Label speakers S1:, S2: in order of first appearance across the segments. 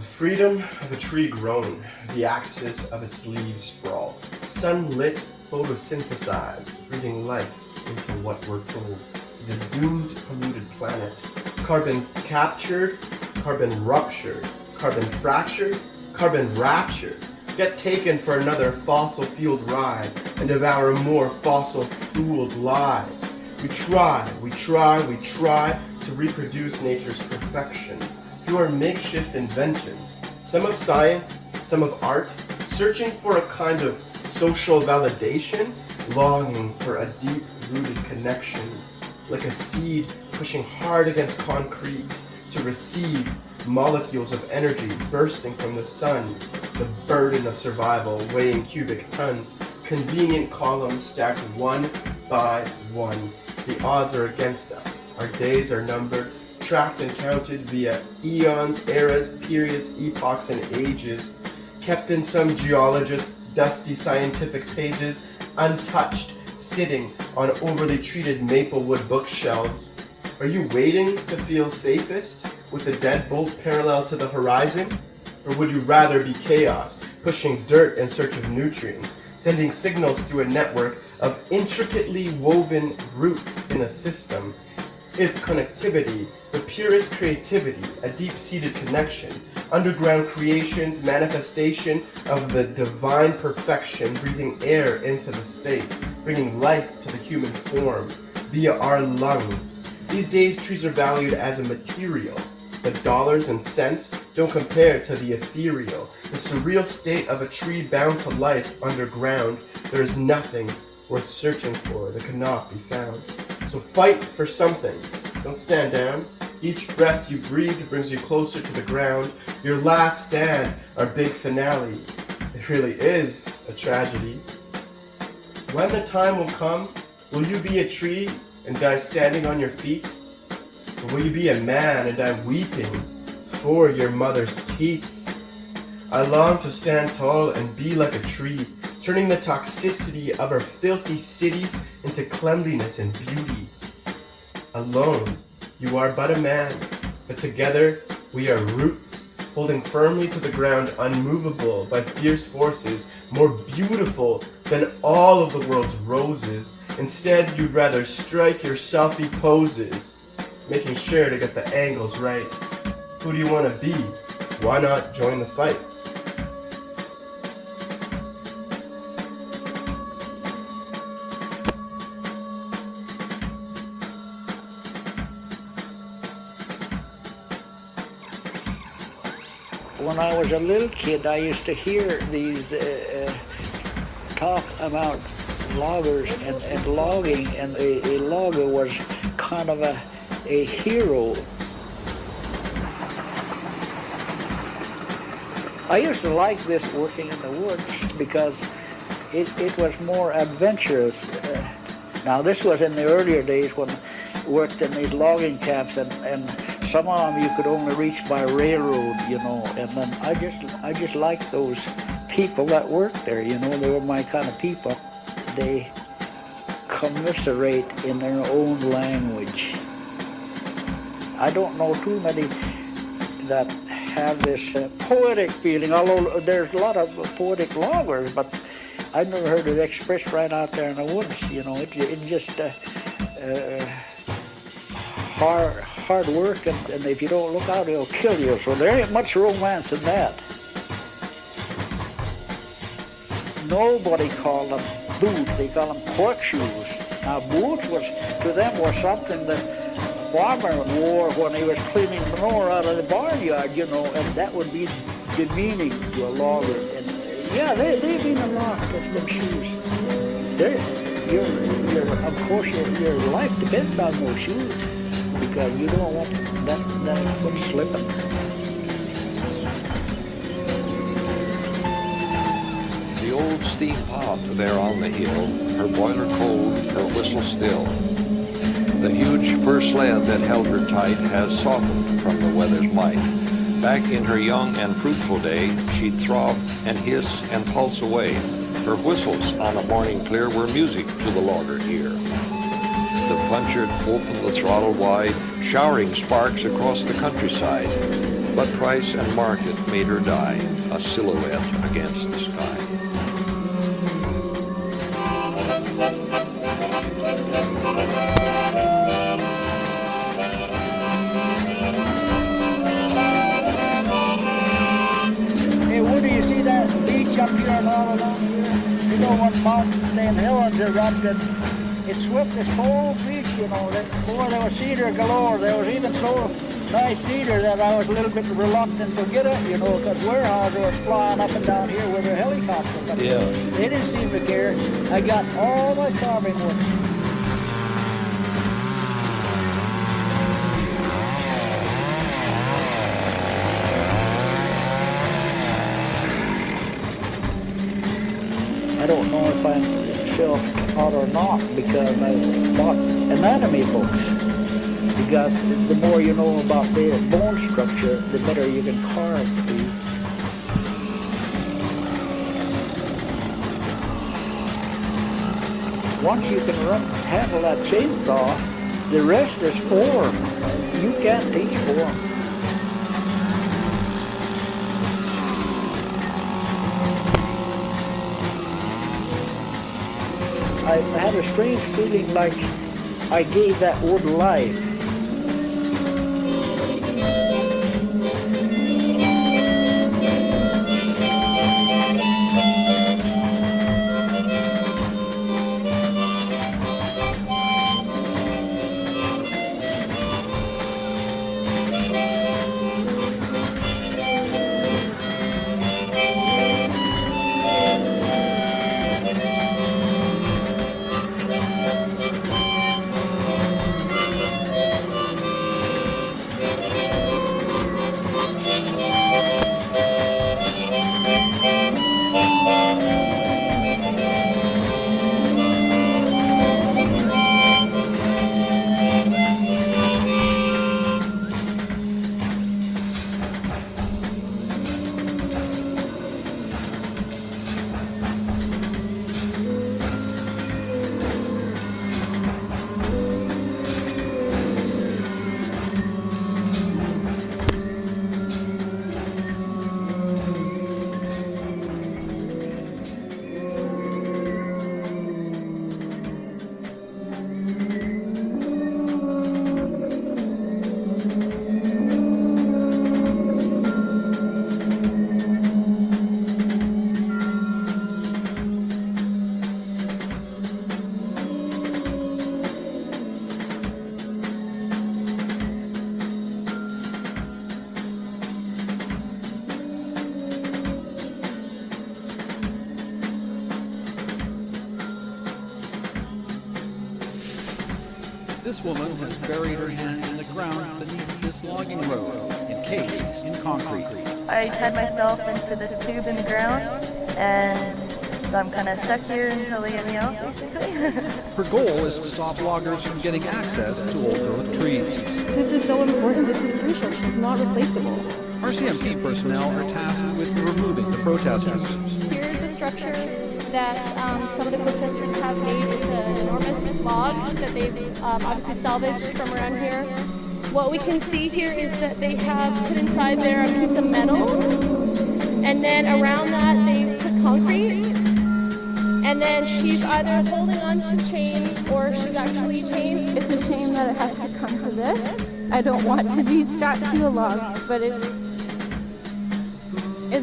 S1: Freedom of a tree growing, the axis of its leaves sprawl. Sunlit, photosynthesized, breathing life into what we're told is a doomed, polluted planet. Carbon captured, carbon ruptured, carbon fractured, carbon raptured. Get taken for another fossil-fueled ride and devour more fossil-fueled lives. We try to reproduce nature's perfection through our makeshift inventions, some of science, some of art, searching for a kind of social validation, longing for a deep-rooted connection, like a seed pushing hard against concrete to receive molecules of energy bursting from the sun, the burden of survival weighing cubic tons, convenient columns stacked one by one. The odds are against us, our days are numbered, tracked and counted via eons, eras, periods, epochs, and ages, kept in some geologist's dusty scientific pages, untouched, sitting on overly treated maplewood bookshelves. Are you waiting to feel safest, with the deadbolt parallel to the horizon? Or would you rather be chaos, pushing dirt in search of nutrients, sending signals through a network of intricately woven roots in a system? Its connectivity, the purest creativity, a deep-seated connection, underground creation's manifestation of the divine perfection, breathing air into the space, bringing life to the human form via our lungs. These days, trees are valued as a material, but dollars and cents don't compare to the ethereal, the surreal state of a tree bound to life underground. There is nothing worth searching for that cannot be found. So fight for something. Don't stand down. Each breath you breathe brings you closer to the ground. Your last stand, our big finale. It really is a tragedy. When the time will come, will you be a tree and die standing on your feet? Or will you be a man and die weeping for your mother's teats? I long to stand tall and be like a tree, turning the toxicity of our filthy cities into cleanliness and beauty. Alone, you are but a man, but together we are roots, holding firmly to the ground, unmovable by fierce forces, more beautiful than all of the world's roses. Instead, you'd rather strike your selfie poses, making sure to get the angles right. Who do you want to be? Why not join the fight?
S2: When I was a little kid, I used to hear these talk about loggers and logging, and a logger was kind of a hero. I used to like this working in the woods because it was more adventurous. Now this was in the earlier days when I worked in these logging camps, and some of them you could only reach by railroad, you know, and then I just liked those people that worked there, you know, they were my kind of people. They commiserate in their own language. I don't know too many that have this poetic feeling, although there's a lot of poetic loggers, but I've never heard it expressed right out there in the woods, you know, it's just hard work, and if you don't look out, it'll kill you. So there ain't much romance in that. Nobody called them boots, they called them pork shoes. Now boots to them was something that a farmer wore when he was cleaning manure out of the barnyard, you know, and that would be demeaning to a logger. And yeah, they mean a lot, them shoes. Of course, your life depends on those shoes, because you don't want that foot slipping.
S3: The old steam pot there on the hill, her boiler cold, her whistle still. The huge fur sled that held her tight has softened from the weather's might. Back in her young and fruitful day, she'd throb and hiss and pulse away. Her whistles on a morning clear were music to the logger ear. The puncher opened the throttle wide, showering sparks across the countryside. But price and market made her die, a silhouette against the sky.
S2: Hey, Woody, you see that beach up here and all along here? You know when Mount St. Helens erupted, it swept this whole beach, you know. Before there was cedar galore. There was even so nice cedar that I was a little bit reluctant to get it, you know, because warehouses were flying up and down here with their helicopters. But
S3: Yeah.
S2: they didn't seem to care. I got all my carving wood. I don't know if I'm self-taught or not because I bought anatomy books. Because the more you know about the bone structure, the better you can carve these. Once you can handle that chainsaw, the rest is form. You can't teach form. I had a strange feeling like I gave that wood life.
S4: This woman has buried her hands in the ground beneath this logging road, encased in concrete.
S5: I tied myself into this tube in the ground, and so I'm kind of stuck here until they get me out, basically.
S4: Her goal is to stop loggers from getting access to old-growth trees.
S6: This is so important. This is crucial. She's not replaceable.
S4: RCMP personnel are tasked with removing the protesters.
S6: Here is a structure that some of the protesters have made. It's an enormous log that they've obviously salvaged from around here. What we can see here is that they have put inside there a piece of metal, and then around that they put concrete, and then she's either holding on to chain or she's actually chained. It's a shame that it has to come to this. I don't want to be strapped to a log, but it's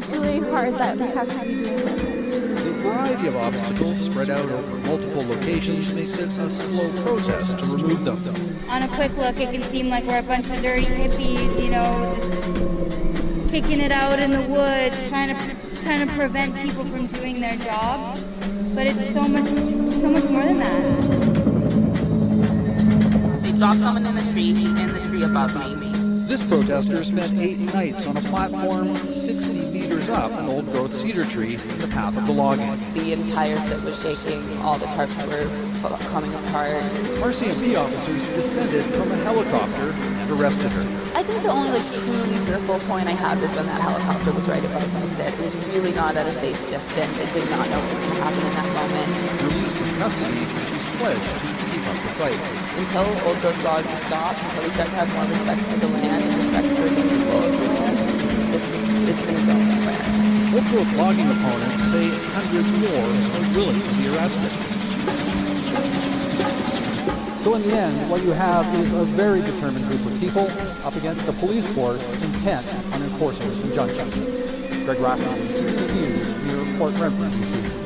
S6: really hard that we have to be doing this.
S4: The variety of obstacles spread out over multiple locations makes it a slow process to remove them.
S7: On a quick look, it can seem like we're a bunch of dirty hippies, you know, just kicking it out in the woods, trying to prevent people from doing their job. But it's so much more than that.
S8: They dropped someone in the tree. He's in the tree above me.
S4: This protester spent 8 nights on a platform 60 meters up an old-growth cedar tree in the path of the logging.
S8: The entire set was shaking. All the tarps were coming apart.
S4: RCMP officers descended from a helicopter and arrested her.
S8: I think the only truly fearful point I had was when that helicopter was right above my sit. It was really not at a safe distance. I did not know what was going to happen in that moment.
S4: Released from custody, she's pledged to keep up the fight.
S8: Until old growth logging stops, until we start to have more respect for the land and respect for the people of the land,
S4: Both logging opponents say hundreds more are willing to be arrested. So in the end, what you have is a very determined group of people up against a police force intent on enforcing this injunction. Greg Rasmussen, CC News, near Port Renfrew, BC.